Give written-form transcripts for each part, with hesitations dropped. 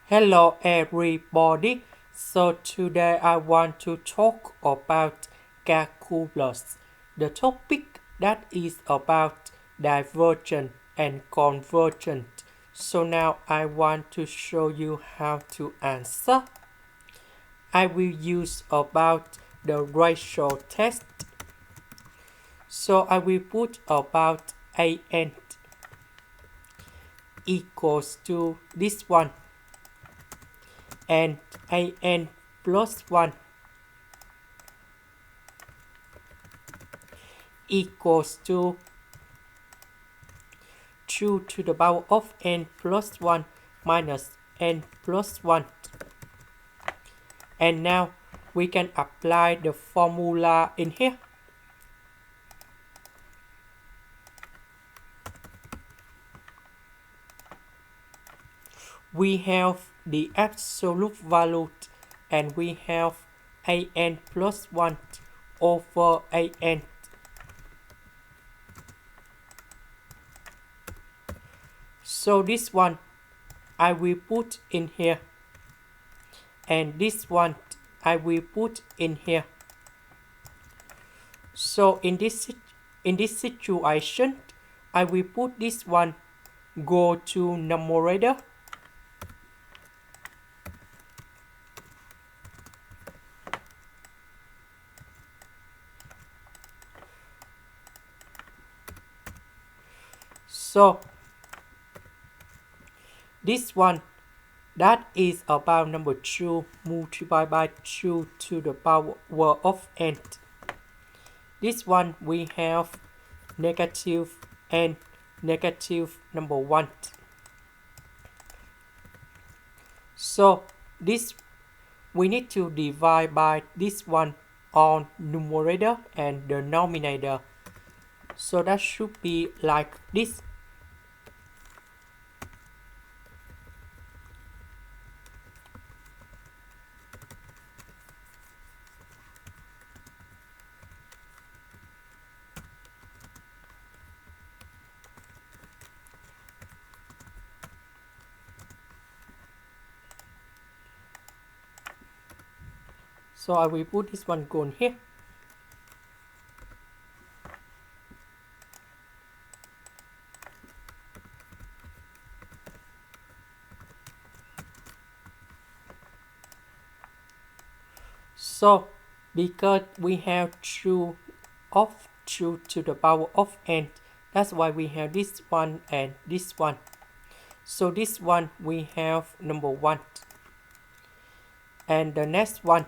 Hello everybody. So today I want to talk about calculus. The topic that is about divergent and convergent. So now I want to show you how to answer. I will use about the ratio test. So I will put about an equals to this one and an plus 1 equals to 2 to the power of n plus 1 minus n plus 1. And now we can apply the formula in here. We have the absolute value and we have an plus 1 over an. So this one I will put in here and this one I will put in here. So in this situation I will put this one go to numerator. So this one that is about number 2 multiplied by 2 to the power of n. This one we have negative and negative number 1. So this we need to divide by this one on numerator and the denominator. So that should be like this. So I will put this one going here. So because we have 2 of 2 to the power of n, that's why we have this one and this one. So this one we have number 1. And the next one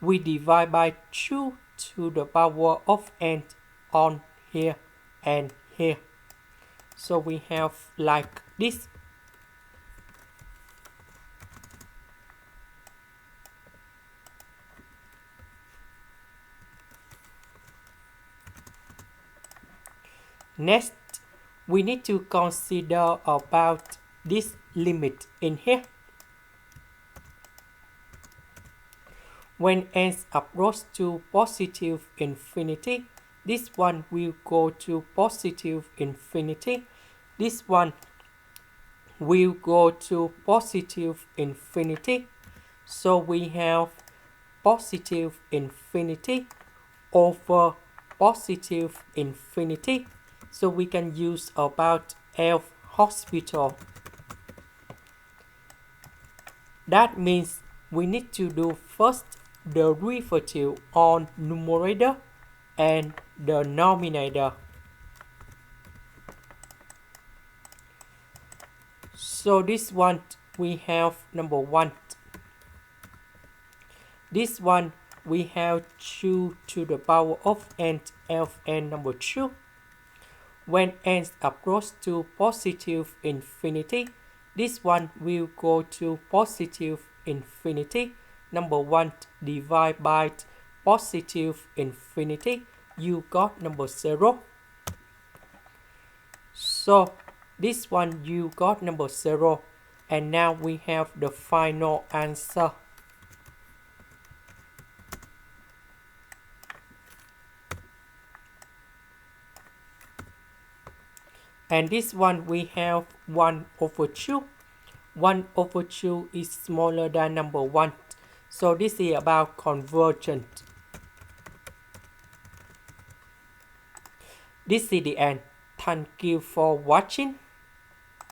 we divide by 2 to the power of n on here and here. So we have like this. Next, we need to consider about this limit in here. When n approaches to positive infinity, this one will go to positive infinity. This one will go to positive infinity. So we have positive infinity over positive infinity. So we can use about L'Hospital. That means we need to do first the derivative on numerator and the denominator. So this one we have number 1. This one we have 2 to the power of n number 2. When n approaches to positive infinity, this one will go to positive infinity. Number 1 divided by positive infinity, you got number 0. So this one you got number 0. And now we have the final answer. And this one we have 1 over 2 1 over 2 is smaller than number 1. So this is about convergent. This is the end. Thank you for watching.